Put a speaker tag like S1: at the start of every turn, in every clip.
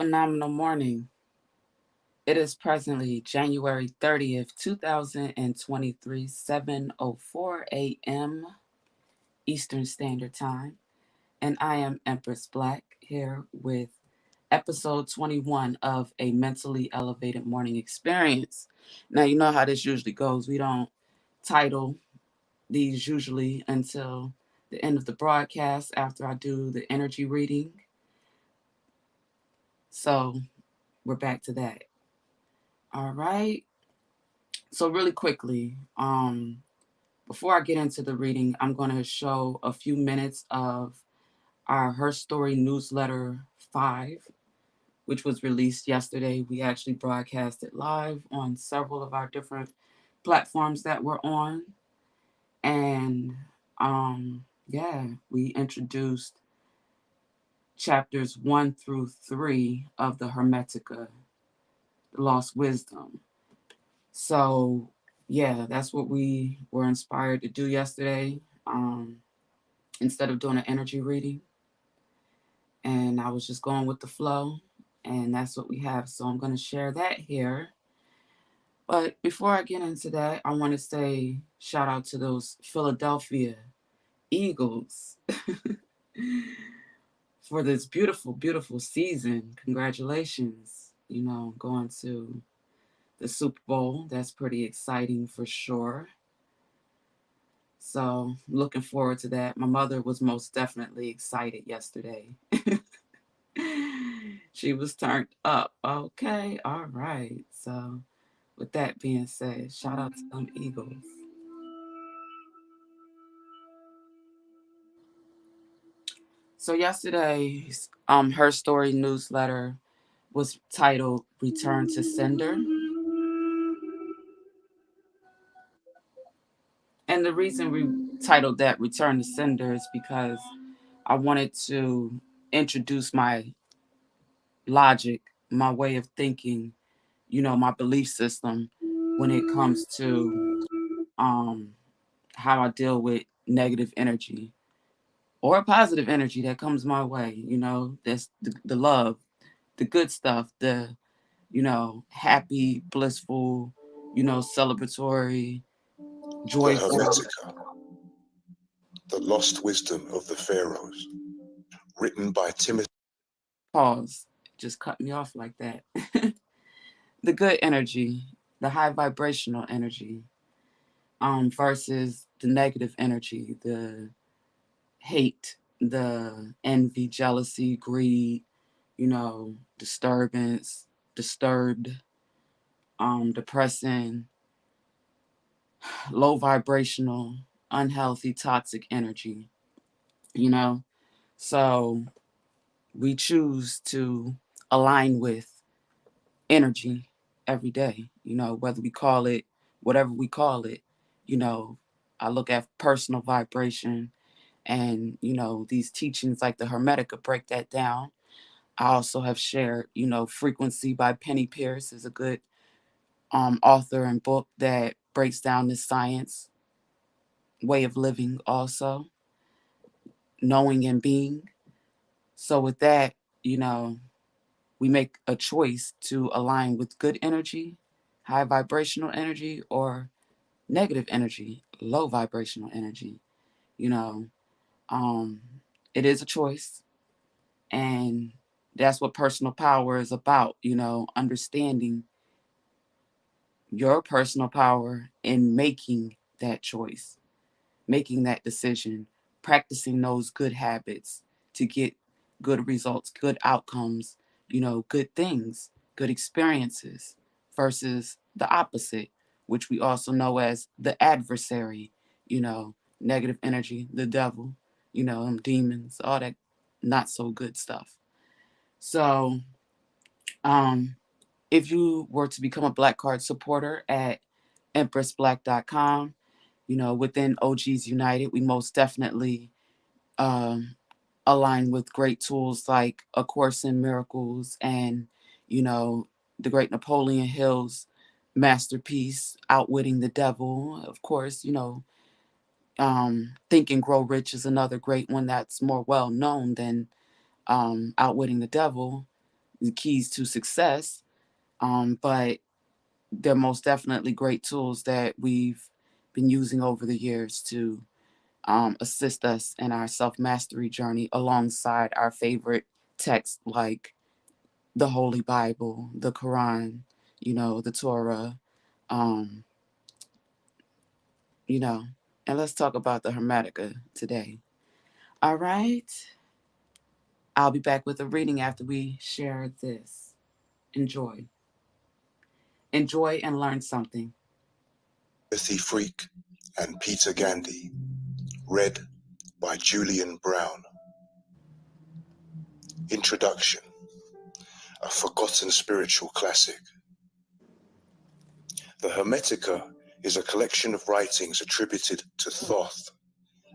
S1: phenomenal morning. It is presently January 30th, 2023, 7:04 a.m. Eastern Standard Time, and I am Empress Black here with episode 21 of a mentally elevated morning experience. Now, you know how this usually goes. We don't title these usually until the end of the broadcast after I do the energy reading. So, we're back to that. All right. So really quickly, before I get into the reading, I'm going to show a few minutes of our HERStory newsletter 5, which was released yesterday. We actually broadcast it live on several of our different platforms that we're on. And yeah, we introduced chapters 1 through 3 of the Hermetica, the Lost Wisdom. So yeah, that's what we were inspired to do yesterday. Instead of doing an energy reading, and I was just going with the flow, and that's what we have. So I'm going to share that here. But before I get into that, I want to say shout out to those Philadelphia Eagles for this beautiful, beautiful season. Congratulations, going to the Super Bowl. That's pretty exciting for sure. So looking forward to that. My mother was most definitely excited yesterday. She was turned up. Okay, all right. So with that being said, shout out to them Eagles. So yesterday's Her Story newsletter was titled Return to Sender. And the reason we titled that Return to Sender is because I wanted to introduce my logic, my way of thinking, my belief system when it comes to um, how I deal with negative energy or positive energy that comes my way. That's the love, the good stuff, the, happy, blissful, celebratory,
S2: The
S1: joyful.
S2: Hermetica, The Lost Wisdom of the Pharaohs, written by Timothy.
S1: Pause. Just cut me off like that. The good energy, the high vibrational energy, versus the negative energy, the hate, the envy, jealousy, greed, disturbance, disturbed, depressing, low vibrational, unhealthy, toxic energy, you know? So we choose to align with energy every day, whether we call it whatever we call it, you know. I look at personal vibration and, these teachings like the Hermetica break that down. I also have shared, Frequency by Penny Pierce is a good author and book that breaks down this science way of living, also knowing and being. So with that, you know, we make a choice to align with good energy, high vibrational energy, or negative energy, low vibrational energy. You know, um, it is a choice, and that's what personal power is about. Understanding your personal power in making that choice, making that decision, practicing those good habits to get good results, good outcomes, good things, good experiences, versus the opposite, which we also know as the adversary, you know, negative energy, the devil, demons, all that not so good stuff. So, um, if you were to become a Black Card supporter at empressblack.com, within OGs United, we most definitely um, align with great tools like A Course in Miracles and, you know, the great Napoleon Hill's masterpiece, Outwitting the Devil. Of course, Think and Grow Rich is another great one that's more well known than Outwitting the Devil. the keys to success. But they're most definitely great tools that we've been using over the years to assist us in our self mastery journey alongside our favorite texts like the Holy Bible, the Quran, the Torah, um, you know. And let's talk about the Hermetica today. All right. I'll be back with a reading after we share this. Enjoy. Enjoy and learn something.
S2: Timothy Freak and Peter Gandy. Read by Julian Brown. Introduction. A forgotten spiritual classic. The Hermetica is a collection of writings attributed to Thoth,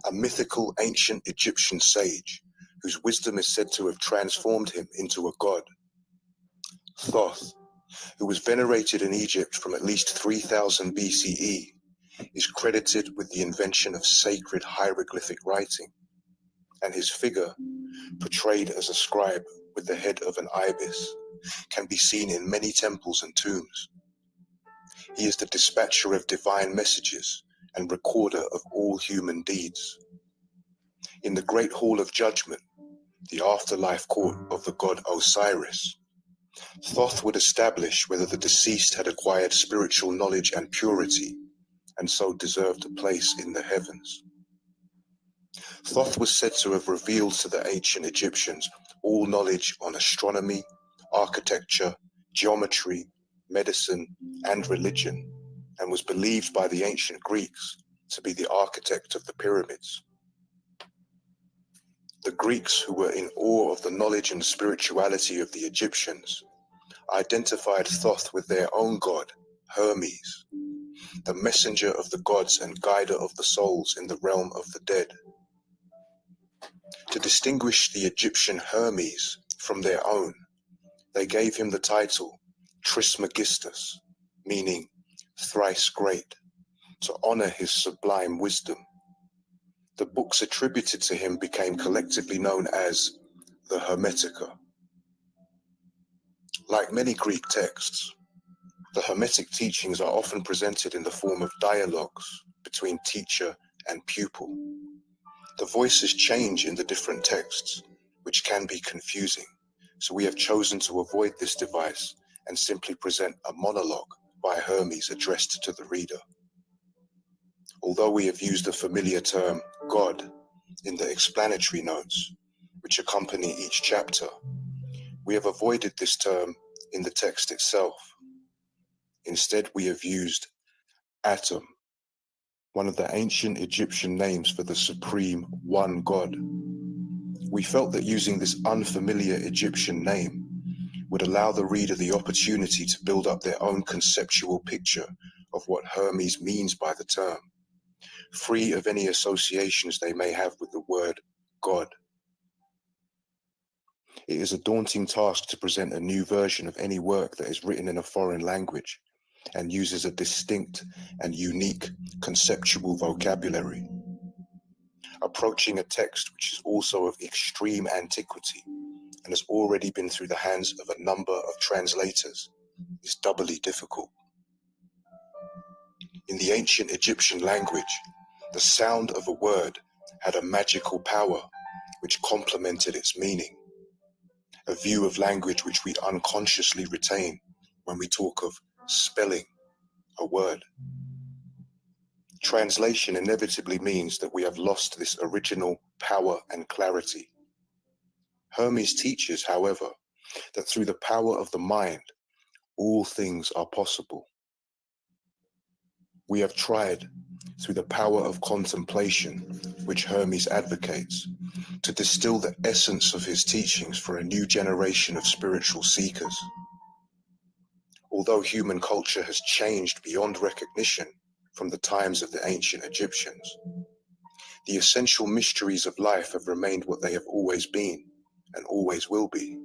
S2: a mythical ancient Egyptian sage whose wisdom is said to have transformed him into a god. Thoth, who was venerated in Egypt from at least 3000 BCE, is credited with the invention of sacred hieroglyphic writing, and his figure, portrayed as a scribe with the head of an ibis, can be seen in many temples and tombs. He is the dispatcher of divine messages and recorder of all human deeds. In the Great Hall of Judgment, the afterlife court of the god Osiris, Thoth would establish whether the deceased had acquired spiritual knowledge and purity, and so deserved a place in the heavens. Thoth was said to have revealed to the ancient Egyptians all knowledge on astronomy, architecture, geometry, medicine, and religion, and was believed by the ancient Greeks to be the architect of the pyramids. The Greeks, who were in awe of the knowledge and spirituality of the Egyptians, identified Thoth with their own god, Hermes, the messenger of the gods and guider of the souls in the realm of the dead. To distinguish the Egyptian Hermes from their own, they gave him the title Trismegistus, meaning thrice great, to honor his sublime wisdom. The books attributed to him became collectively known as the Hermetica. Like many Greek texts, the Hermetic teachings are often presented in the form of dialogues between teacher and pupil. The voices change in the different texts, which can be confusing, so we have chosen to avoid this device and simply present a monologue by Hermes addressed to the reader. Although we have used the familiar term God in the explanatory notes, which accompany each chapter, we have avoided this term in the text itself. Instead, we have used Atum, one of the ancient Egyptian names for the supreme one God. We felt that using this unfamiliar Egyptian name would allow the reader the opportunity to build up their own conceptual picture of what Hermes means by the term, free of any associations they may have with the word God. It is a daunting task to present a new version of any work that is written in a foreign language and uses a distinct and unique conceptual vocabulary. Approaching a text which is also of extreme antiquity and has already been through the hands of a number of translators is doubly difficult. In the ancient Egyptian language, the sound of a word had a magical power which complemented its meaning, a view of language which we unconsciously retain when we talk of spelling a word. Translation inevitably means that we have lost this original power and clarity. Hermes teaches, however, that through the power of the mind, all things are possible. We have tried, through the power of contemplation, which Hermes advocates, to distill the essence of his teachings for a new generation of spiritual seekers. Although human culture has changed beyond recognition from the times of the ancient Egyptians, the essential mysteries of life have remained what they have always been and always will be.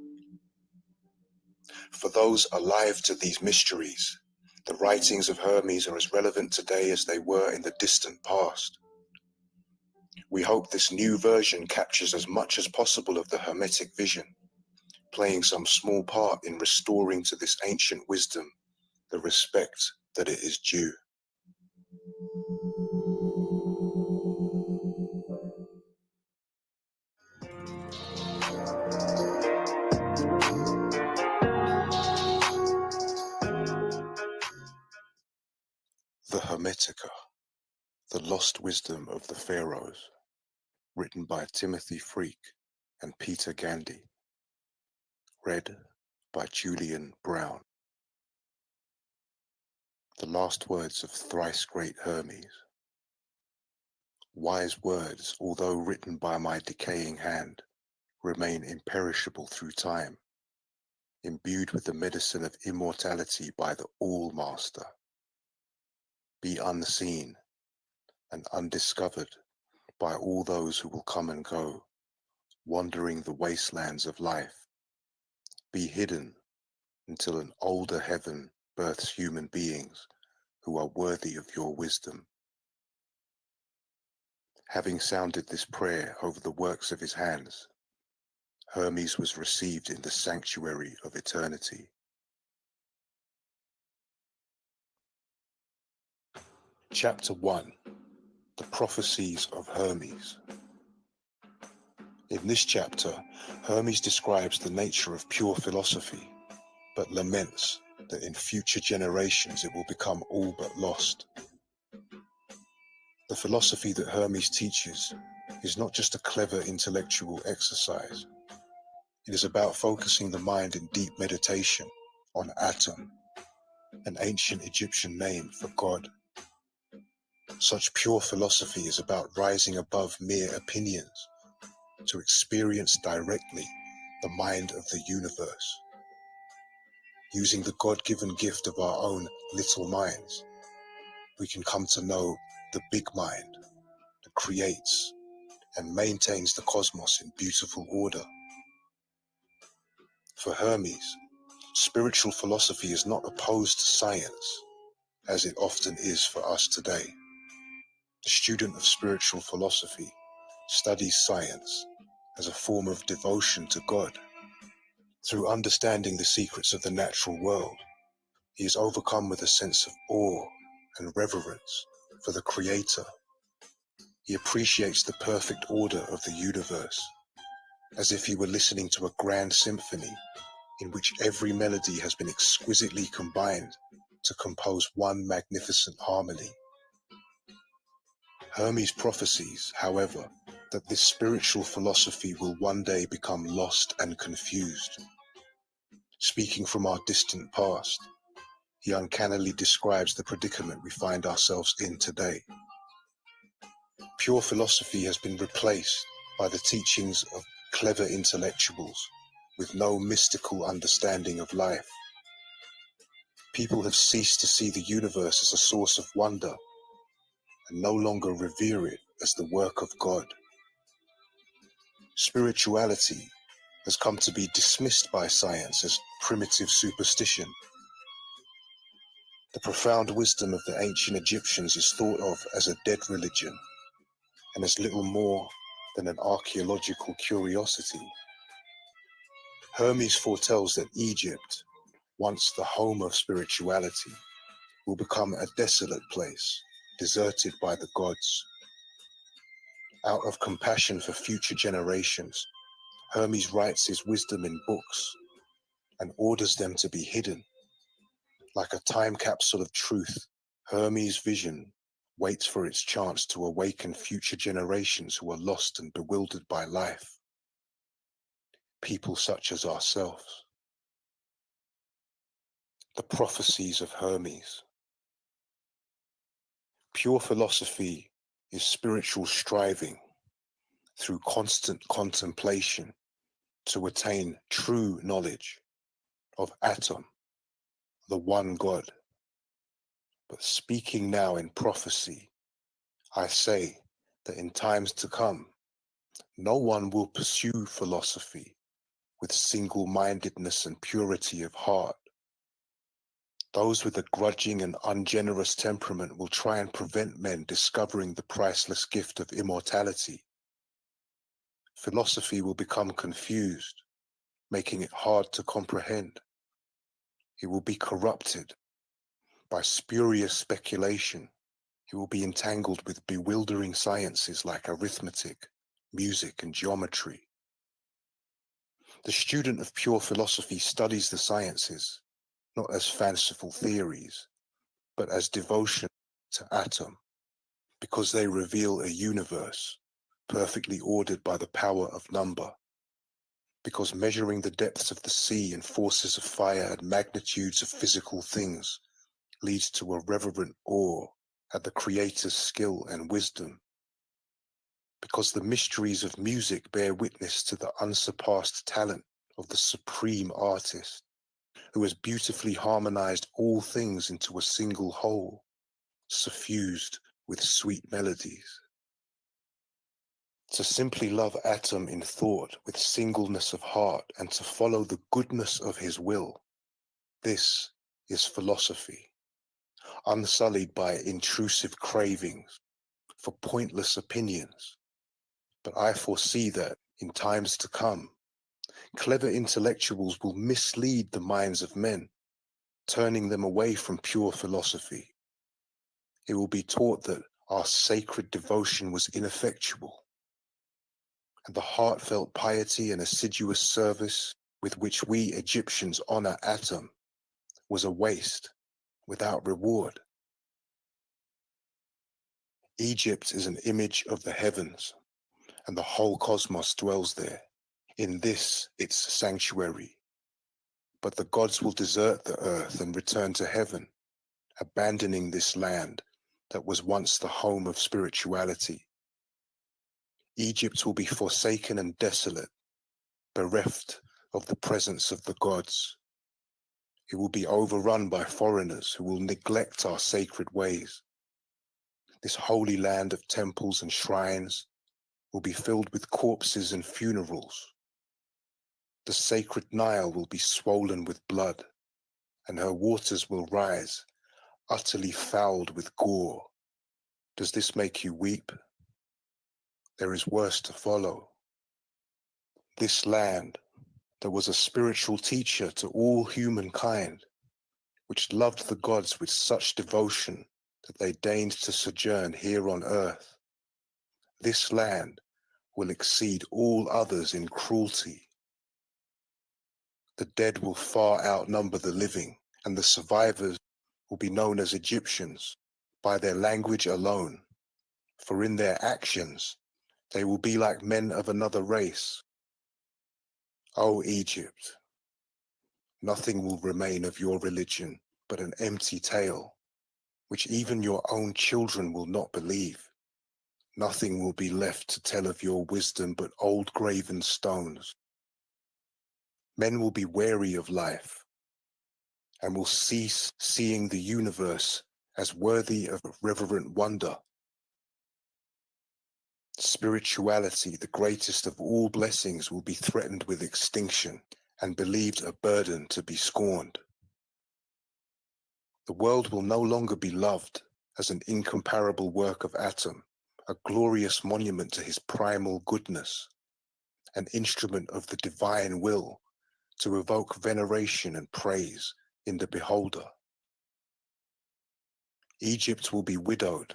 S2: For those alive to these mysteries, the writings of Hermes are as relevant today as they were in the distant past. We hope this new version captures as much as possible of the Hermetic vision, playing some small part in restoring to this ancient wisdom the respect that it is due. The Hermetica, The Lost Wisdom of the Pharaohs, written by Timothy Freak and Peter Gandy. Read by Julian Brown. The last words of thrice great Hermes. Wise words, although written by my decaying hand, remain imperishable through time, imbued with the medicine of immortality by the All-Master. Be unseen and undiscovered by all those who will come and go, wandering the wastelands of life. Be hidden until an older heaven births human beings who are worthy of your wisdom. Having sounded this prayer over the works of his hands, Hermes was received in the sanctuary of eternity. Chapter 1. The Prophecies of Hermes. In this chapter, Hermes describes the nature of pure philosophy, but laments that in future generations it will become all but lost. The philosophy that Hermes teaches is not just a clever intellectual exercise. It is about focusing the mind in deep meditation on Atum, an ancient Egyptian name for God. Such pure philosophy is about rising above mere opinions to experience directly the mind of the universe. Using the God-given gift of our own little minds, we can come to know the big mind that creates and maintains the cosmos in beautiful order. For Hermes, spiritual philosophy is not opposed to science, as it often is for us today. The student of spiritual philosophy studies science as a form of devotion to God. Through understanding the secrets of the natural world, he is overcome with a sense of awe and reverence for the Creator. He appreciates the perfect order of the universe, as if he were listening to a grand symphony in which every melody has been exquisitely combined to compose one magnificent harmony. Hermes prophesies, however, that this spiritual philosophy will one day become lost and confused. Speaking from our distant past, he uncannily describes the predicament we find ourselves in today. Pure philosophy has been replaced by the teachings of clever intellectuals with no mystical understanding of life. People have ceased to see the universe as a source of wonder and no longer revere it as the work of God. Spirituality has come to be dismissed by science as primitive superstition. The profound wisdom of the ancient Egyptians is thought of as a dead religion and as little more than an archaeological curiosity. Hermes foretells that Egypt, once the home of spirituality, will become a desolate place, deserted by the gods. Out of compassion for future generations, Hermes writes his wisdom in books and orders them to be hidden. Like a time capsule of truth, Hermes' vision waits for its chance to awaken future generations who are lost and bewildered by life. People such as ourselves. The Prophecies of Hermes. Pure philosophy is spiritual striving through constant contemplation to attain true knowledge of Atum, the one God. But speaking now in prophecy, I say that in times to come, no one will pursue philosophy with single-mindedness and purity of heart. Those with a grudging and ungenerous temperament will try and prevent men discovering the priceless gift of immortality. Philosophy will become confused, making it hard to comprehend. It will be corrupted by spurious speculation. It will be entangled with bewildering sciences like arithmetic, music, and geometry. The student of pure philosophy studies the sciences, not as fanciful theories, but as devotion to atom, because they reveal a universe perfectly ordered by the power of number, because measuring the depths of the sea and forces of fire and magnitudes of physical things leads to a reverent awe at the Creator's skill and wisdom, because the mysteries of music bear witness to the unsurpassed talent of the supreme artist, who has beautifully harmonized all things into a single whole, suffused with sweet melodies. To simply love atom in thought with singleness of heart and to follow the goodness of his will, this is philosophy, unsullied by intrusive cravings for pointless opinions. But I foresee that, in times to come, clever intellectuals will mislead the minds of men, turning them away from pure philosophy. It will be taught that our sacred devotion was ineffectual, and the heartfelt piety and assiduous service with which we Egyptians honor Atum was a waste without reward. Egypt is an image of the heavens, and the whole cosmos dwells there, in this its sanctuary. But the gods will desert the earth and return to heaven, abandoning this land that was once the home of spirituality. Egypt will be forsaken and desolate, bereft of the presence of the gods. It will be overrun by foreigners who will neglect our sacred ways. This holy land of temples and shrines will be filled with corpses and funerals. The sacred Nile will be swollen with blood, and her waters will rise, utterly fouled with gore. Does this make you weep? There is worse to follow. This land that was a spiritual teacher to all humankind, which loved the gods with such devotion that they deigned to sojourn here on earth, this land will exceed all others in cruelty. The dead will far outnumber the living, and the survivors will be known as Egyptians by their language alone, for in their actions they will be like men of another race. O Egypt, nothing will remain of your religion but an empty tale, which even your own children will not believe. Nothing will be left to tell of your wisdom but old graven stones. Men will be weary of life and will cease seeing the universe as worthy of reverent wonder. Spirituality, the greatest of all blessings, will be threatened with extinction and believed a burden to be scorned. The world will no longer be loved as an incomparable work of Atum, a glorious monument to his primal goodness, an instrument of the divine will to evoke veneration and praise in the beholder. Egypt will be widowed,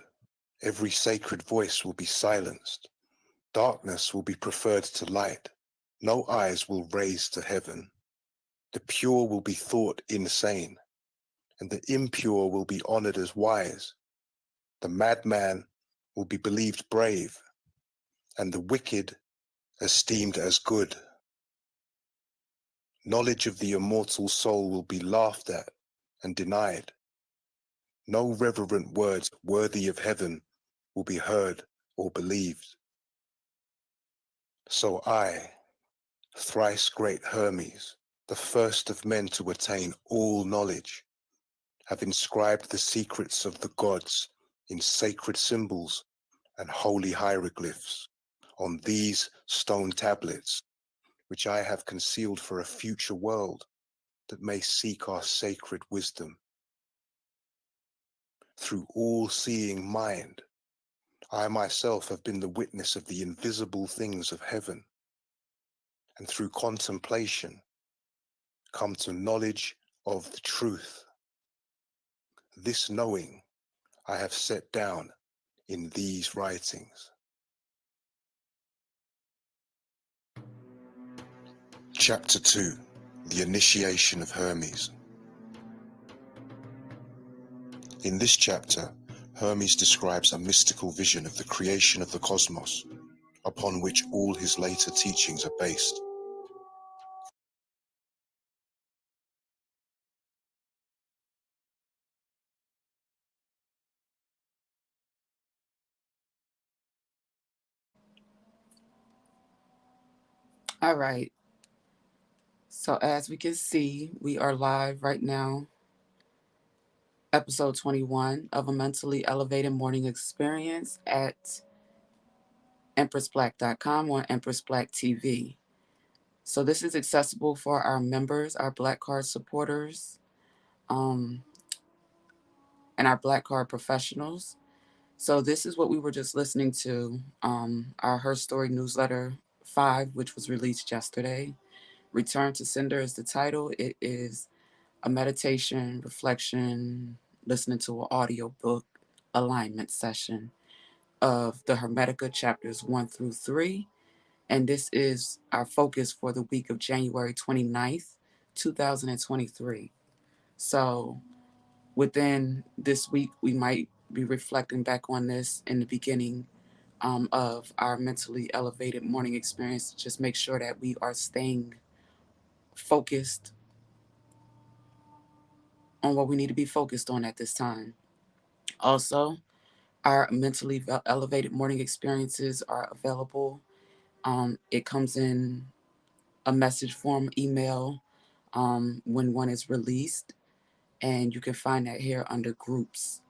S2: every sacred voice will be silenced, darkness will be preferred to light, no eyes will raise to heaven, the pure will be thought insane, and the impure will be honored as wise, the madman will be believed brave, and the wicked esteemed as good. Knowledge of the immortal soul will be laughed at and denied. No reverent words worthy of heaven will be heard or believed. So I, thrice great Hermes, the first of men to attain all knowledge, have inscribed the secrets of the gods in sacred symbols and holy hieroglyphs on these stone tablets, which I have concealed for a future world that may seek our sacred wisdom. Through all-seeing mind, I myself have been the witness of the invisible things of heaven, and through contemplation come to knowledge of the truth. This knowing I have set down in these writings. Chapter 2. The Initiation of Hermes. In this chapter, Hermes describes a mystical vision of the creation of the cosmos, upon which all his later teachings are based.
S1: All right. So, as we can see, we are live right now, episode 21 of a mentally elevated morning experience at empressblack.com or Empress Black TV. So, this is accessible for our members, our Black Card supporters, um, and our Black Card professionals. So, this is what we were just listening to, our HERStory newsletter 5, which was released yesterday. Return to Sender is the title. It is a meditation, reflection, listening to an audio book, alignment session of the Hermetica chapters 1 through 3. And this is our focus for the week of January 29th, 2023. So within this week, we might be reflecting back on this in the beginning of our mentally elevated morning experience. Just make sure that we are staying focused on what we need to be focused on at this time. Also, our mentally elevated morning experiences are available. It comes in a message form email when one is released, and you can find that here under groups.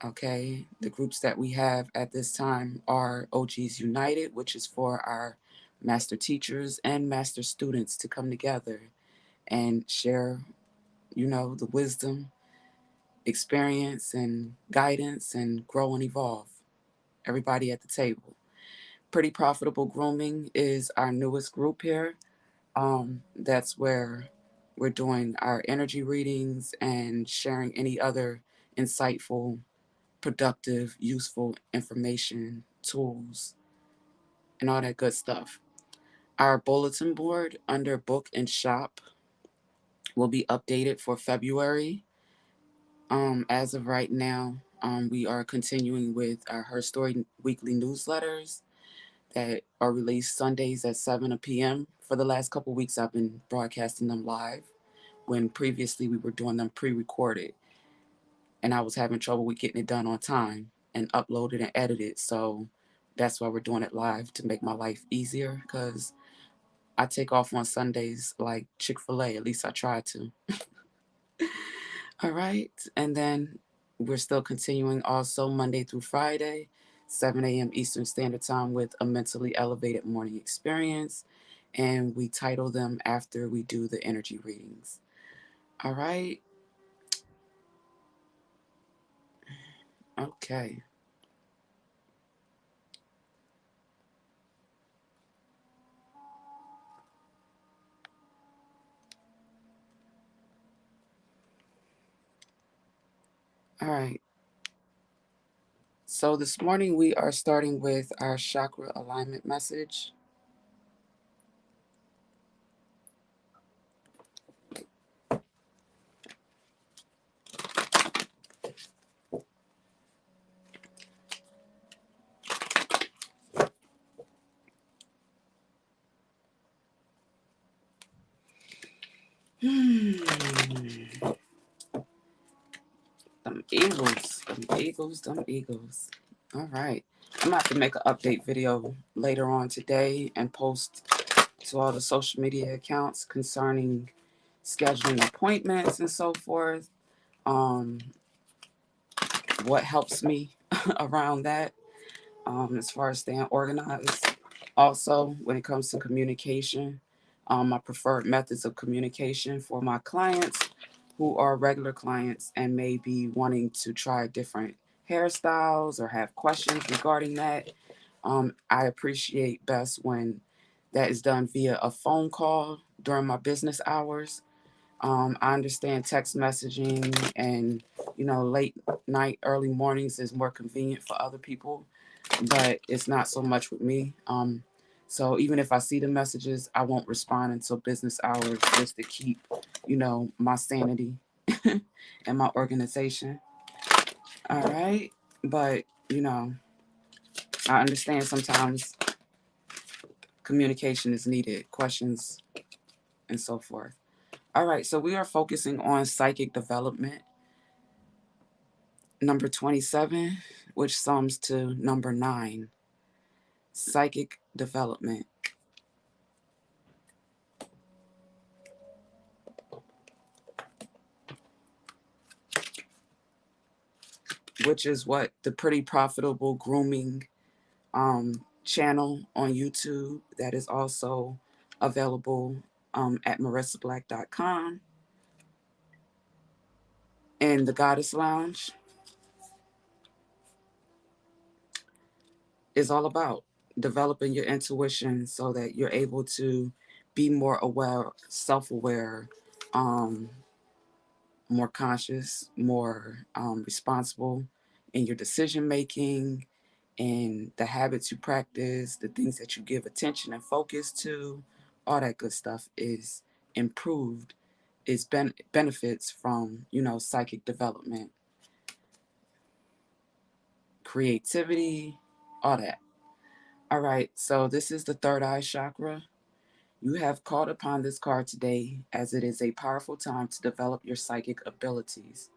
S1: Okay, the groups that we have at this time are OGs United, which is for our master teachers and master students to come together and share, the wisdom, experience, and guidance and grow and evolve. Everybody at the table. Pretty Profitable Grooming is our newest group here. That's where we're doing our energy readings and sharing any other insightful, productive, useful information, tools, and all that good stuff. Our bulletin board under book and shop will be updated for February. As of right now, we are continuing with our HERStory weekly newsletters that are released Sundays at 7 p.m. For the last couple weeks, I've been broadcasting them live when previously we were doing them pre-recorded, and I was having trouble with getting it done on time and uploaded and edited. So that's why we're doing it live, to make my life easier, because I take off on Sundays like Chick-fil-A. At least I try to. All right. And then we're still continuing also Monday through Friday, 7 a.m. Eastern Standard Time, with a mentally elevated morning experience. And we title them after we do the energy readings. All right. Okay. All right. So this morning we are starting with our chakra alignment message. Them eagles, them eagles, them eagles. All right. I'm going to have to make an update video later on today and post to all the social media accounts concerning scheduling appointments and so forth. Um, what helps me around that, as far as staying organized. Also, when it comes to communication, my preferred methods of communication for my clients who are regular clients and may be wanting to try different hairstyles or have questions regarding that. I appreciate best when that is done via a phone call during my business hours. I understand text messaging and, late night, early mornings is more convenient for other people, but it's not so much with me. So even if I see the messages, I won't respond until business hours just to keep, my sanity and my organization. All right. But, I understand sometimes communication is needed, questions and so forth. All right. So we are focusing on psychic development, number 27, which sums to number 9, psychic development, which is what the pretty profitable grooming channel on YouTube that is also available at marissablack.com and the Goddess Lounge is all about developing your intuition so that you're able to be more aware, self-aware, um, more conscious, more responsible in your decision making and the habits you practice, the things that you give attention and focus to, all that good stuff is improved, is benefits from, psychic development, creativity, all that. All right, so this is the third eye chakra. You have called upon this card today as it is a powerful time to develop your psychic abilities.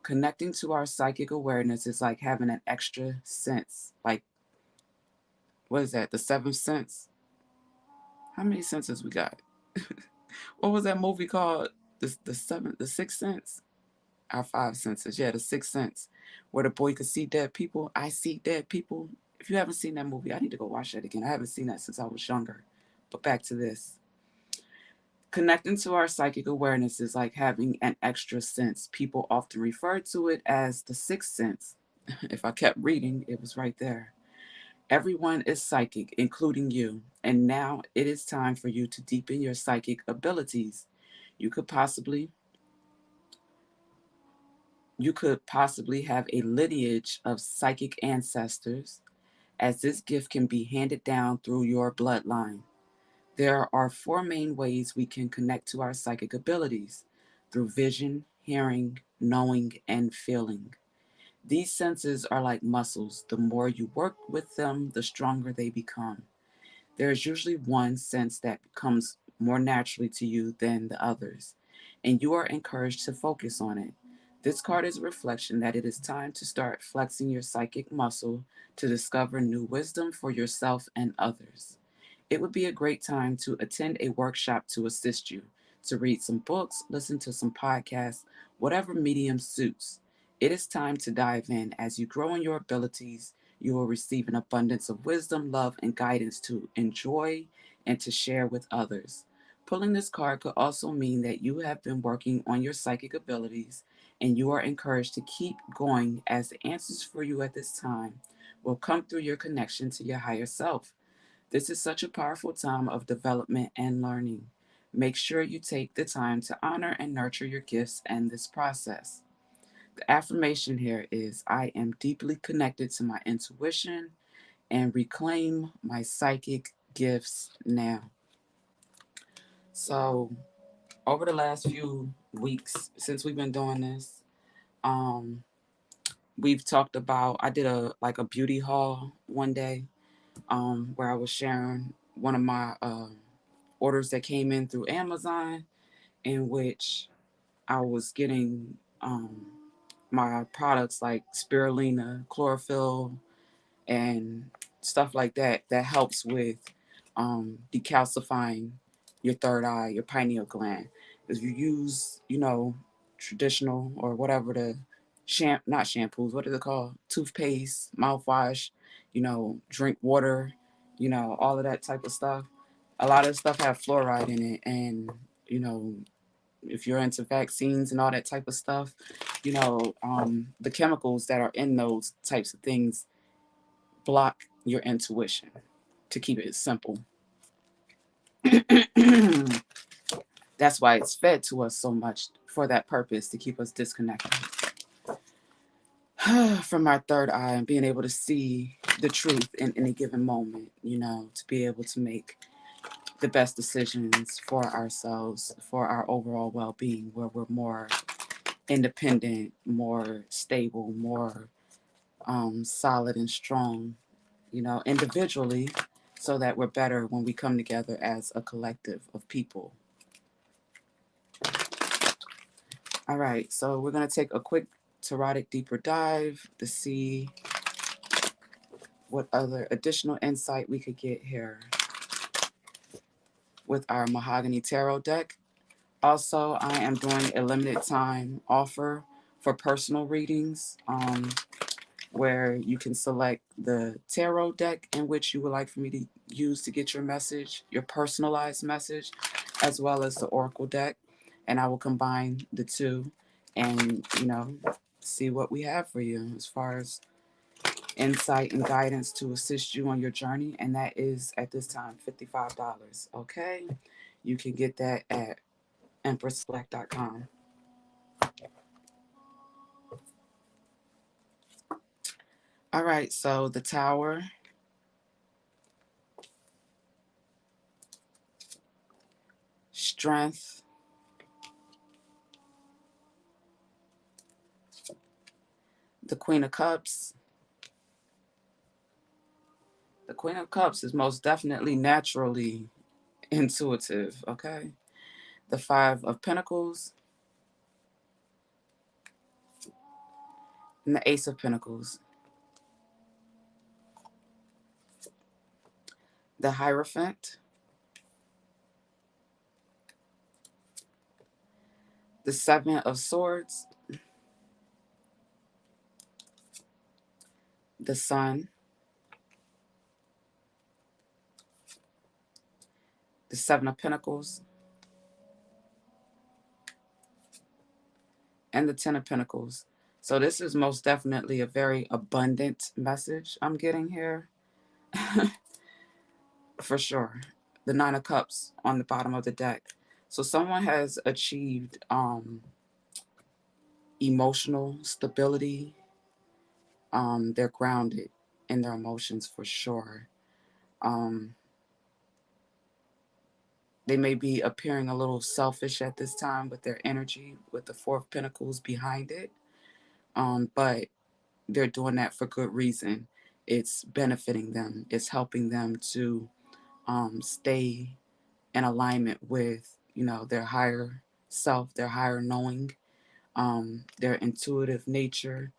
S1: Connecting to our psychic awareness is like having an extra sense. Like, what is that? The seventh sense? How many senses we got? What was that movie called? The sixth sense? Our five senses. Yeah, the sixth sense. Where the boy could see dead people. I see dead people. If you haven't seen that movie, I need to go watch that again. I haven't seen that since I was younger. But back to this. Connecting to our psychic awareness is like having an extra sense. People often refer to it as the sixth sense. If I kept reading, it was right there. Everyone is psychic, including you, and now it is time for you to deepen your psychic abilities. You could possibly you could possibly have a lineage of psychic ancestors, as this gift can be handed down through your bloodline. There are four main ways we can connect to our psychic abilities: through vision, hearing, knowing, and feeling. These senses are like muscles. The more you work with them, the stronger they become. There is usually one sense that comes more naturally to you than the others, and you are encouraged to focus on it. This card is a reflection that it is time to start flexing your psychic muscle to discover new wisdom for yourself and others. It would be a great time to attend a workshop to assist you, to read some books, listen to some podcasts, whatever medium suits. It is time to dive in. As you grow in your abilities, you will receive an abundance of wisdom, love, and guidance to enjoy and to share with others. Pulling this card could also mean that you have been working on your psychic abilities and you are encouraged to keep going, as the answers for you at this time will come through your connection to your higher self. This is such a powerful time of development and learning. Make sure you take the time to honor and nurture your gifts and this process. The affirmation here is: I am deeply connected to my intuition and reclaim my psychic gifts now. So, over the last few weeks since we've been doing this, um, we've talked about. I did a beauty haul one day, where I was sharing one of my orders that came in through Amazon, in which I was getting um, my products like spirulina, chlorophyll, and stuff like that that helps with decalcifying your third eye, your pineal gland. If you use, traditional or whatever the not shampoos, what is it called? Toothpaste, mouthwash, drink water, all of that type of stuff. A lot of stuff have fluoride in it, and you know, if you're into vaccines and all that type of stuff, the chemicals that are in those types of things block your intuition, to keep it simple. That's why it's fed to us so much for that purpose, to keep us disconnected from our third eye and being able to see the truth in any given moment, to be able to make the best decisions for ourselves, for our overall well being, where we're more independent, more stable, more solid and strong, individually, so that we're better when we come together as a collective of people. All right, so we're going to take a quick Tarotic deeper dive to see what other additional insight we could get here with our Mahogany Tarot deck. Also, I am doing a limited time offer for personal readings, where you can select the tarot deck in which you would like for me to use to get your message, your personalized message, as well as the oracle deck. And I will combine the two and, see what we have for you as far as insight and guidance to assist you on your journey. And that is at this time $55. Okay. You can get that at empressselect.com. All right. So the Tower, Strength, the Queen of Cups. The Queen of Cups is most definitely naturally intuitive, okay? The Five of Pentacles and the Ace of Pentacles. The Hierophant, the Seven of Swords, the Sun, the Seven of Pentacles, and the Ten of Pentacles. So this is most definitely a very abundant message I'm getting here. For sure. The Nine of Cups on the bottom of the deck. So someone has achieved emotional stability. They're grounded in their emotions for sure. Um, they may be appearing a little selfish at this time with their energy, with the Four of Pentacles behind it. But they're doing that for good reason. It's benefiting them. It's helping them to stay in alignment with, their higher self, their higher knowing, their intuitive nature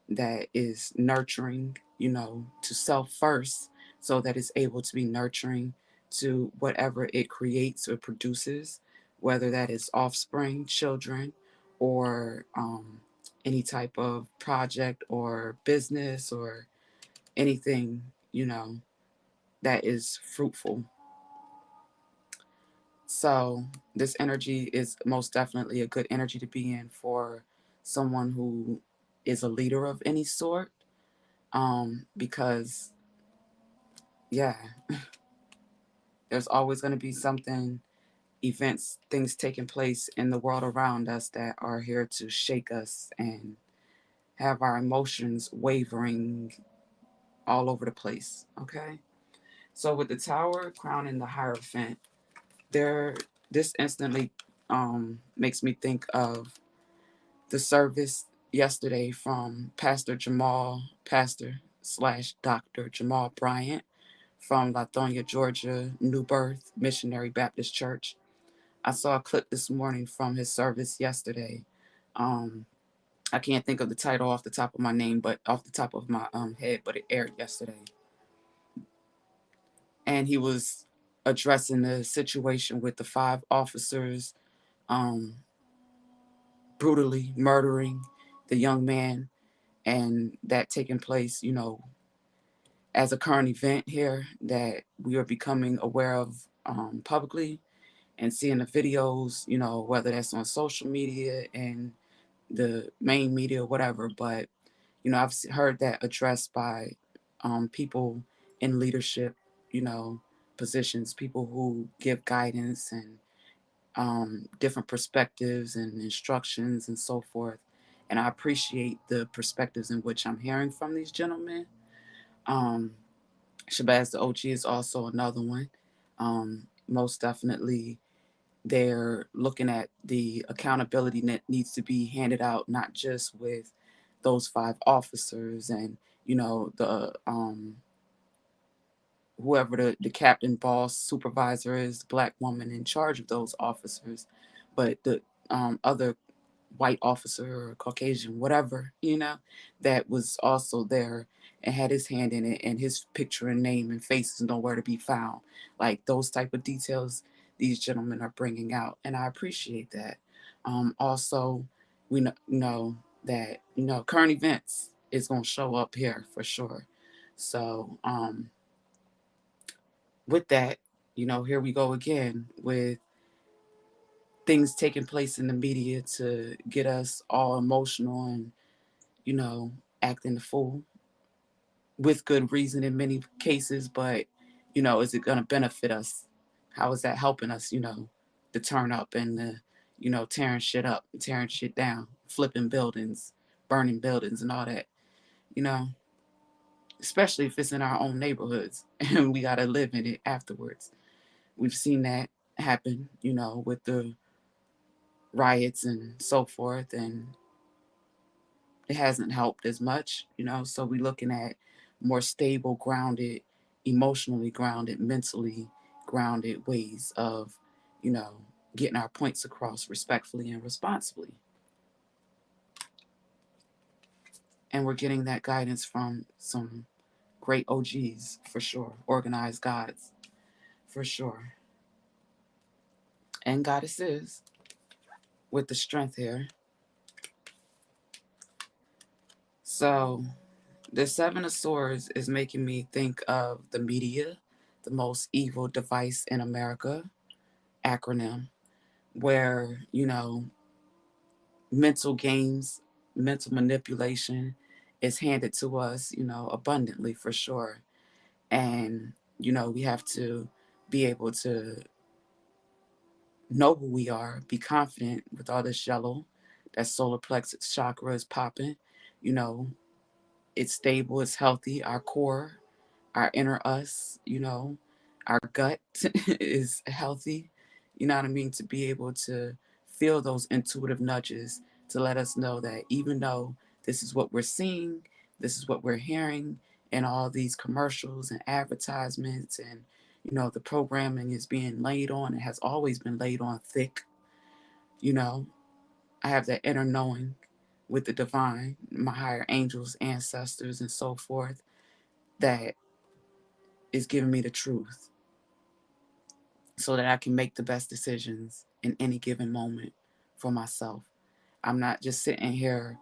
S1: that is nurturing, to self first, so that it's able to be nurturing to whatever it creates or produces, whether that is offspring, children, or any type of project or business or anything, that is fruitful. So this energy is most definitely a good energy to be in for someone who is a leader of any sort, because yeah, there's always going to be something, events, things taking place in the world around us that are here to shake us and have our emotions wavering all over the place. Okay. So with the Tower, Crown, and the Hierophant, there, this instantly makes me think of the service yesterday from Pastor slash Dr. Jamal Bryant from Lithonia, Georgia, New Birth Missionary Baptist Church. I saw a clip this morning from his service yesterday. Um, I can't think of the title off the top of my name, but off the top of my head, but it aired yesterday. And he was addressing the situation with the five officers um, brutally murdering the young man, and that taking place, as a current event here that we are becoming aware of publicly, and seeing the videos, whether that's on social media and the main media, whatever. But, I've heard that addressed by people in leadership, positions, people who give guidance and different perspectives and instructions and so forth. And I appreciate the perspectives in which I'm hearing from these gentlemen. Um, Shabazz the OG is also another one. Most definitely, they're looking at the accountability that needs to be handed out, not just with those five officers and the whoever the captain, boss, supervisor is, the black woman in charge of those officers, but the other white officer or Caucasian, whatever, that was also there and had his hand in it and his picture and name and face is nowhere to be found. Like those type of details these gentlemen are bringing out, and I appreciate that. Also, we know that current events is going to show up here for sure. So with that, here we go again with things taking place in the media to get us all emotional and, you know, acting the fool with good reason in many cases. But, is it going to benefit us? How is that helping us, to turn up and, tearing shit up, tearing shit down, flipping buildings, burning buildings, and all that, you know, especially if it's in our own neighborhoods and we got to live in it afterwards. We've seen that happen, with the riots and so forth, and it hasn't helped as much, So we're looking at more stable, grounded, emotionally grounded, mentally grounded ways of, you know, getting our points across respectfully and responsibly. And we're getting that guidance from some great OGs for sure, organized gods for sure, and goddesses with the strength here. So the Seven of Swords is making me think of the media, the most evil device in America acronym, where, mental games, mental manipulation is handed to us, abundantly for sure. And, we have to be able to know who we are, be confident with all this yellow. That solar plexus chakra is popping, you know, it's stable, it's healthy. Our core, our inner us, our gut is healthy, you know what I mean, to be able to feel those intuitive nudges to let us know that even though this is what we're seeing, this is what we're hearing in all these commercials and advertisements, and the programming is being laid on, it has always been laid on thick, you know I have that inner knowing with the divine, my higher angels, ancestors, and so forth, that is giving me the truth so that I can make the best decisions in any given moment for myself. I'm not just sitting here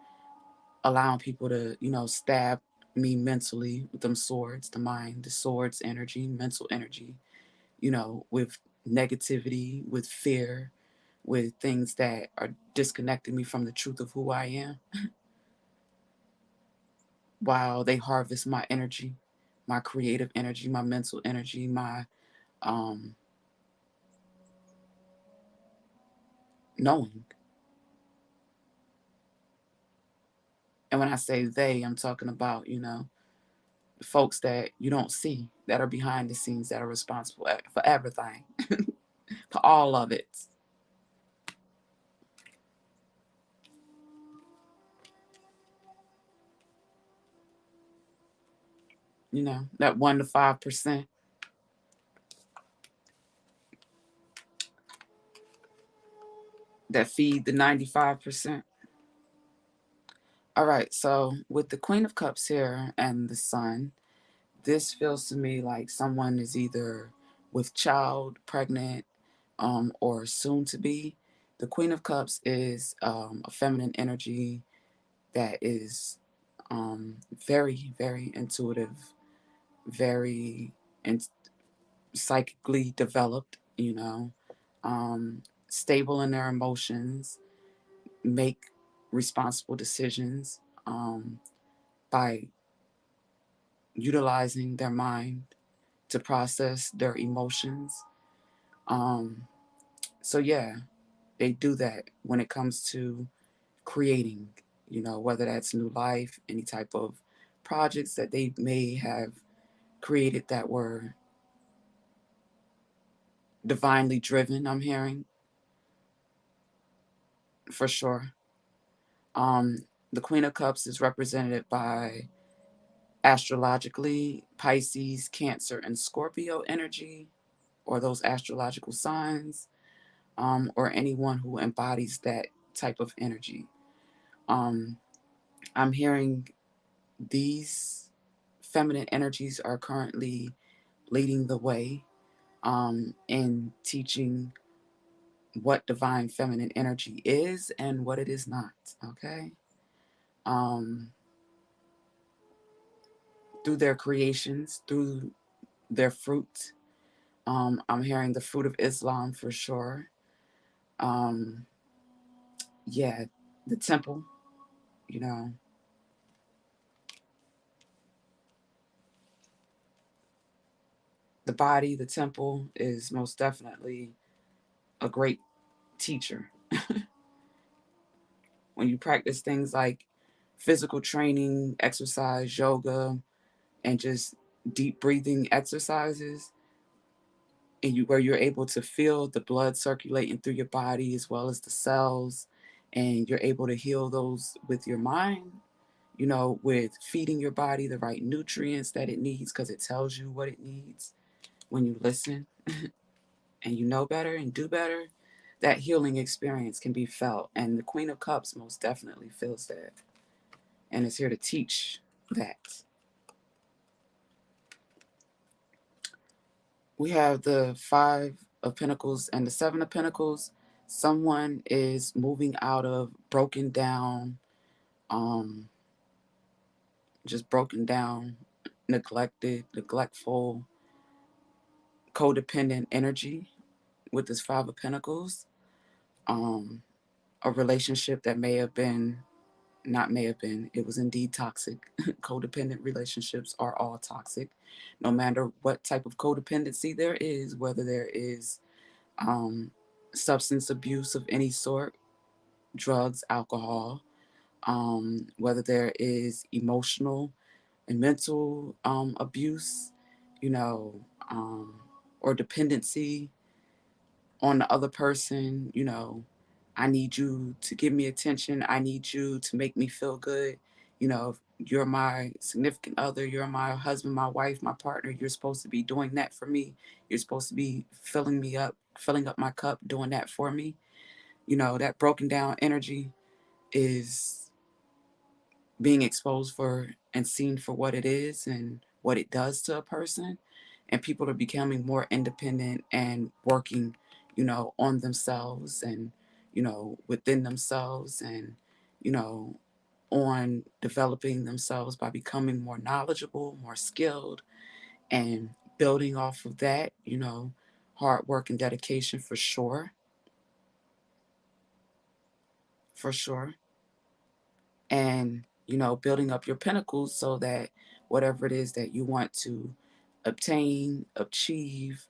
S1: allowing people to, stab me mentally with them swords, the mind, the swords energy, mental energy, with negativity, with fear, with things that are disconnecting me from the truth of who I am, while they harvest my energy, my creative energy, my mental energy, my um, knowing. And when I say they, I'm talking about, the folks that you don't see, that are behind the scenes, that are responsible for everything, for all of it. That 1 to 5% that feed the 95%. All right, so with the Queen of Cups here and the Sun, this feels to me like someone is either with child, pregnant, or soon to be. The Queen of Cups is a feminine energy that is very, very intuitive, very in- psychically developed, stable in their emotions, make responsible decisions by utilizing their mind to process their emotions. Um, So yeah, they do that when it comes to creating, whether that's new life, any type of projects that they may have created that were divinely driven, I'm hearing for sure. Um, the Queen of Cups is represented by astrologically Pisces, Cancer, and Scorpio energy, or those astrological signs, or anyone who embodies that type of energy. Um, I'm hearing these feminine energies are currently leading the way in teaching what divine feminine energy is and what it is not. Okay. Um, through their creations, through their fruit. I'm hearing the fruit of Islam for sure. Um, yeah, the temple, you know, the body, the temple is most definitely a great teacher. When you practice things like physical training, exercise, yoga, and just deep breathing exercises, and where you're able to feel the blood circulating through your body as well as the cells, and you're able to heal those with your mind, with feeding your body the right nutrients that it needs because it tells you what it needs when you listen and you know better and do better. That healing experience can be felt, and the Queen of Cups most definitely feels that and is here to teach that. We have the Five of Pentacles and the Seven of Pentacles. Someone is moving out of broken down, um, just broken down, neglected, neglectful, codependent energy with this Five of Pentacles. Um, a relationship that may have been, not may have been, it was indeed toxic. Codependent relationships are all toxic, no matter what type of codependency there is, whether there is um, substance abuse of any sort, drugs, alcohol, whether there is emotional and mental abuse, you know, um, or dependency on the other person. I need you to give me attention. I need you to make me feel good. If you're my significant other, you're my husband, my wife, my partner, you're supposed to be doing that for me. You're supposed to be filling me up, filling up my cup, doing that for me. That broken down energy is being exposed for and seen for what it is and what it does to a person. And people are becoming more independent and working, on themselves and, within themselves and, you know, on developing themselves by becoming more knowledgeable, more skilled, and building off of that, hard work and dedication for sure, for sure. And building up your pinnacles so that whatever it is that you want to obtain, achieve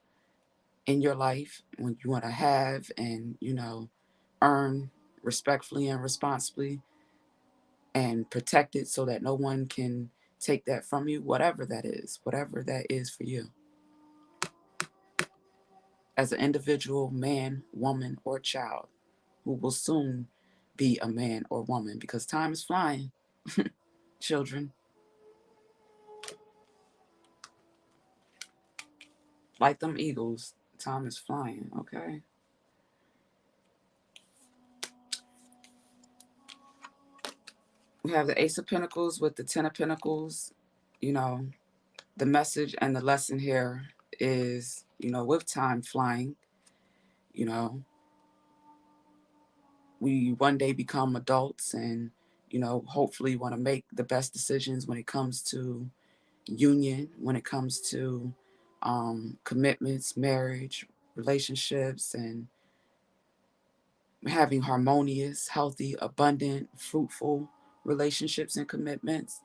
S1: in your life, when you want to have and earn respectfully and responsibly and protect it so that no one can take that from you, whatever that is for you as an individual, man, woman, or child who will soon be a man or woman, because time is flying. Children, like them eagles, time is flying. Okay. We have the Ace of Pentacles with the Ten of Pentacles. You know, the message and the lesson here is, with time flying, you know, we one day become adults and, hopefully want to make the best decisions when it comes to union, when it comes to commitments, marriage, relationships, and having harmonious, healthy, abundant, fruitful relationships and commitments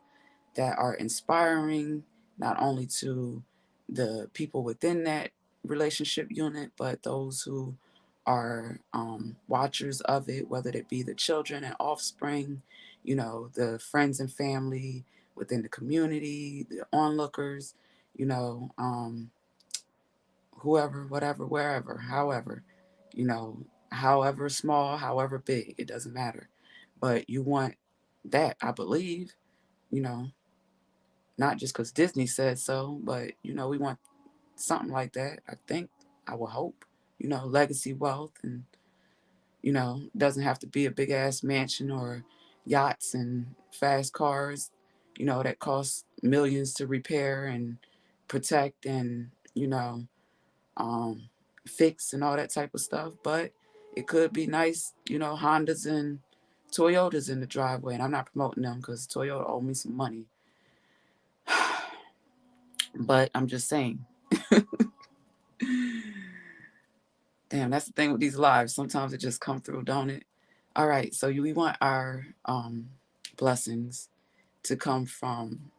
S1: that are inspiring not only to the people within that relationship unit, but those who are watchers of it, whether it be the children and offspring, the friends and family within the community, the onlookers, you know, whoever, whatever, wherever, however, you know, however small, however big, it doesn't matter. But you want that, I believe, you know, not just because Disney said so, but, we want something like that, I think, I will hope, legacy wealth and, doesn't have to be a big ass mansion or yachts and fast cars, that cost millions to repair and protect and, um, fix and all that type of stuff. But it could be nice, Hondas and Toyotas in the driveway. And I'm not promoting them because Toyota owe me some money. But I'm just saying. Damn, that's the thing with these lives. Sometimes it just come through, don't it? All right, so we want our blessings to come from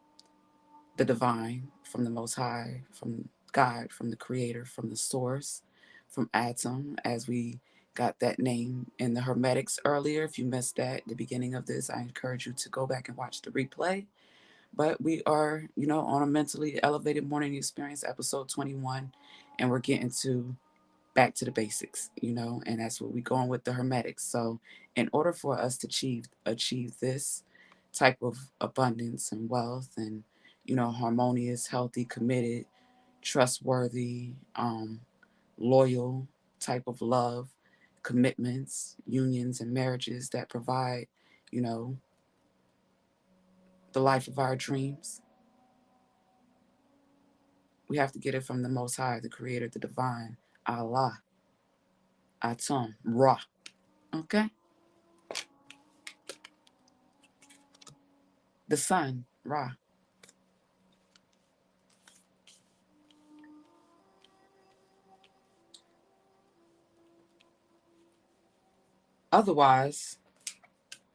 S1: the divine, from the Most High, from God, from the Creator, from the Source, from Atom, as we got that name in the Hermetics earlier. If you missed that at the beginning of this, I encourage you to go back and watch the replay. But we are, on a mentally elevated morning experience, episode 21, and we're getting to back to the basics, and that's what we're going with the Hermetics. So, in order for us to achieve this type of abundance and wealth and harmonious, healthy, committed, trustworthy, loyal type of love, commitments, unions, and marriages that provide, you know, the life of our dreams. We have to get it from the Most High, the Creator, the Divine, Allah, Atum, Ra. Okay? The Sun, Ra. Otherwise,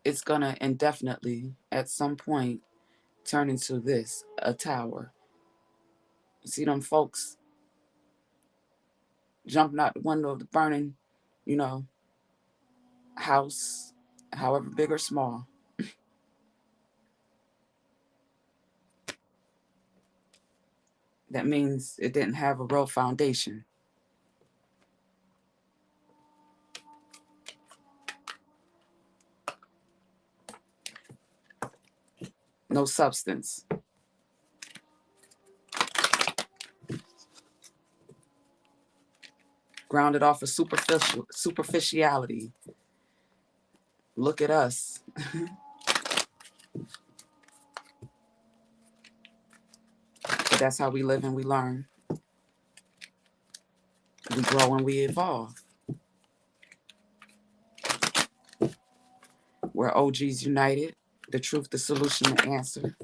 S1: it's going to indefinitely, at some point, turn into this a tower. See them folks jumping out the window of the burning, you know, house, however big or small. That means it didn't have a real foundation, no substance, grounded off of superficiality. Look at us. But that's how we live and we learn. We grow and we evolve. We're OGs united. The truth, the solution, the answer.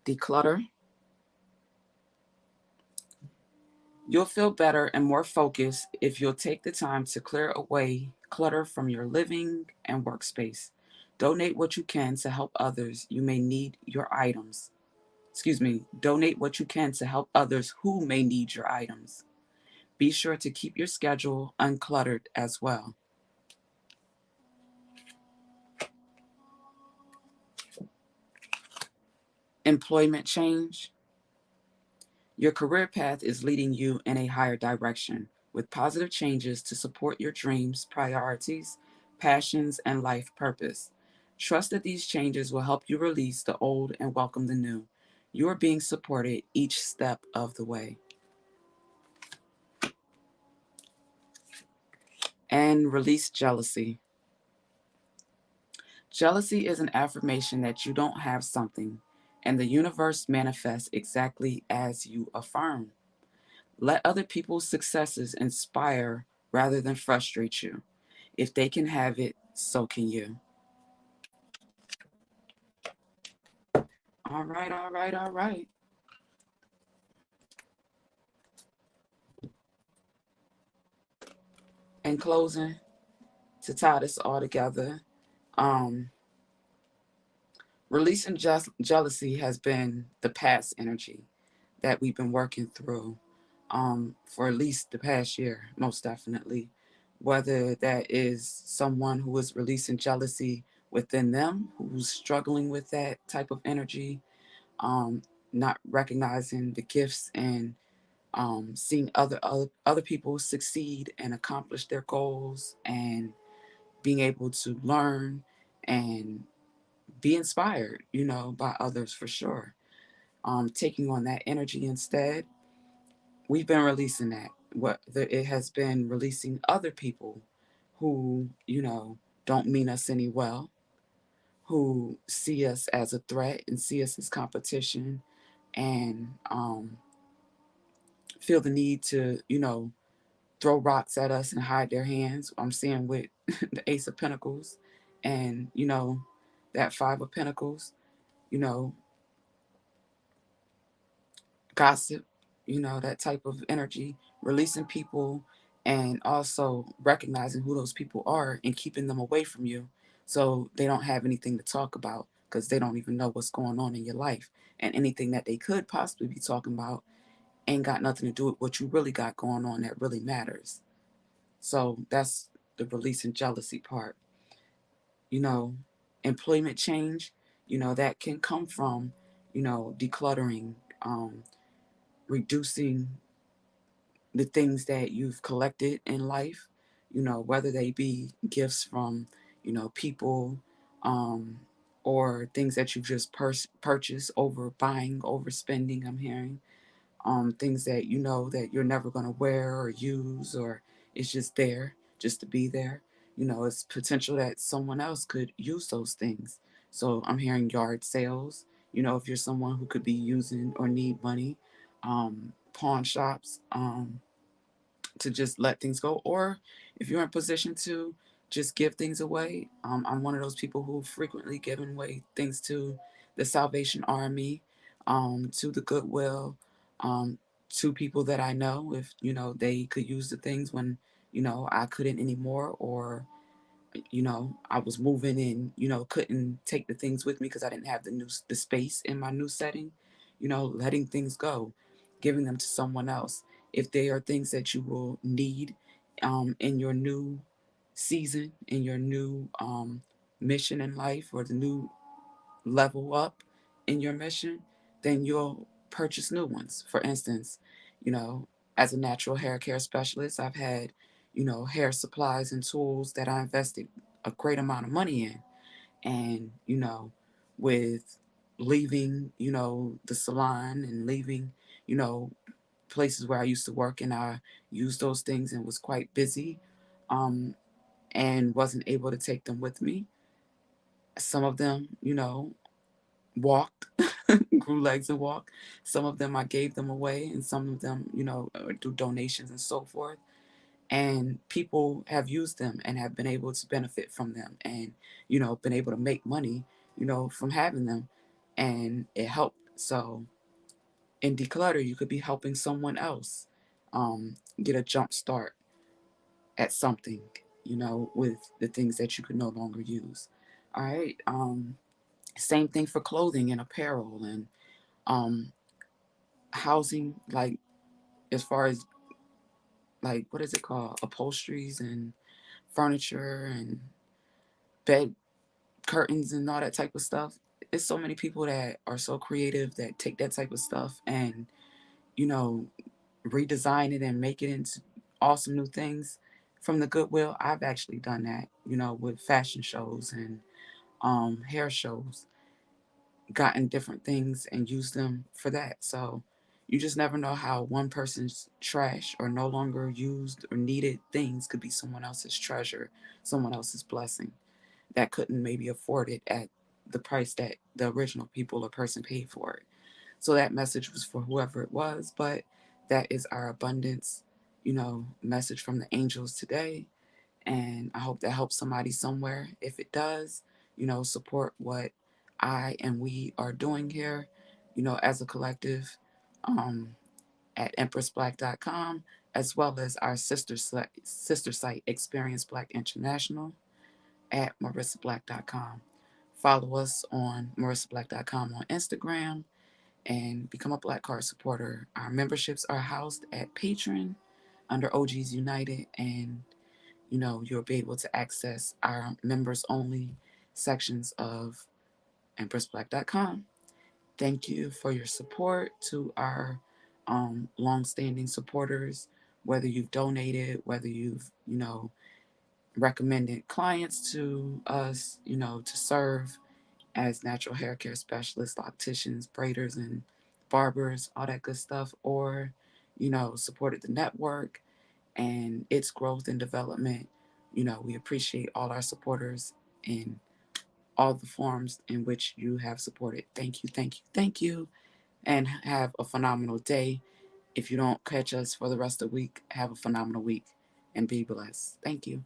S1: Declutter. You'll feel better and more focused if you'll take the time to clear away clutter from your living and workspace. Donate what you can to help others. You may need your items. Excuse me. Donate what you can to help others who may need your items. Be sure to keep your schedule uncluttered as well. Employment change. Your career path is leading you in a higher direction with positive changes to support your dreams, priorities, passions, and life purpose. Trust that these changes will help you release the old and welcome the new. You are being supported each step of the way. And release jealousy. Jealousy is an affirmation that you don't have something, and the universe manifests exactly as you affirm. Let other people's successes inspire rather than frustrate you. If they can have it, so can you. All right, all right, all right. In closing, to tie this all together, um, releasing jealousy has been the past energy that we've been working through for at least the past year, most definitely. Whether that is someone who is releasing jealousy within them, who's struggling with that type of energy, um, not recognizing the gifts and seeing other people succeed and accomplish their goals, and being able to learn and be inspired, by others for sure. Taking on that energy instead, we've been releasing that. It has been releasing other people who, don't mean us any well, who see us as a threat and see us as competition, and feel the need to, throw rocks at us and hide their hands. I'm seeing with the Ace of Pentacles and, that Five of Pentacles, you know, gossip, that type of energy, releasing people and also recognizing who those people are and keeping them away from you so they don't have anything to talk about because they don't even know what's going on in your life. And anything that they could possibly be talking about ain't got nothing to do with what you really got going on that really matters. So that's the releasing jealousy part. You know, employment change, that can come from, decluttering, reducing the things that you've collected in life, whether they be gifts from, people, um, or things that you just purchase over buying, overspending, I'm hearing. Things that you know that you're never going to wear or use, or it's just there just to be there. It's potential that someone else could use those things. So I'm hearing yard sales. If you're someone who could be using or need money, pawn shops, to just let things go, or if you're in position to just give things away. I'm one of those people who frequently giving away things to the Salvation Army, to the Goodwill, um, to people that I know if they could use the things when I couldn't anymore, or I was moving and couldn't take the things with me because I didn't have the space in my new setting. Letting things go, giving them to someone else if they are things that you will need in your new season, in your new mission in life, or the new level up in your mission. Then you'll purchase new ones. For instance, you know, as a natural hair care specialist, I've had, hair supplies and tools that I invested a great amount of money in. And, with leaving, the salon and leaving, you know, places where I used to work, and I used those things and was quite busy, um, and wasn't able to take them with me. Some of them, walked, grew legs and walked. Some of them I gave them away, and some of them, do donations and so forth. And people have used them and have been able to benefit from them, and been able to make money, from having them, and it helped. So in declutter, you could be helping someone else get a jump start at something, with the things that you could no longer use. All right. Same thing for clothing and apparel and um housing, like as far as, like, what is it called, upholsteries and furniture and bed curtains and all that type of stuff. It's so many people that are so creative that take that type of stuff and you know redesign it and make it into awesome new things from the Goodwill. I've actually done that, with fashion shows and hair shows, gotten different things and used them for that. So you just never know how one person's trash or no longer used or needed things could be someone else's treasure, someone else's blessing that couldn't maybe afford it at the price that the original people or person paid for it. So that message was for whoever it was, but that is our abundance, message from the angels today. And I hope that helps somebody somewhere. If it does, support what I and we are doing here, as a collective, um, at empressblack.com, as well as our sister site, Experience Black International, at marissablack.com. Follow us on marissablack.com on Instagram and become a Black Card supporter. Our memberships are housed at Patreon under OGs United, and you'll be able to access our members only sections of empressblack.com. Thank you for your support to our long-standing supporters, whether you've donated, whether you've recommended clients to us, to serve as natural hair care specialists, opticians, braiders, and barbers, all that good stuff, or supported the network and its growth and development. We appreciate all our supporters in all the forms in which you have supported. Thank you, thank you, thank you, and have a phenomenal day. If you don't catch us for the rest of the week, have a phenomenal week and be blessed. Thank you.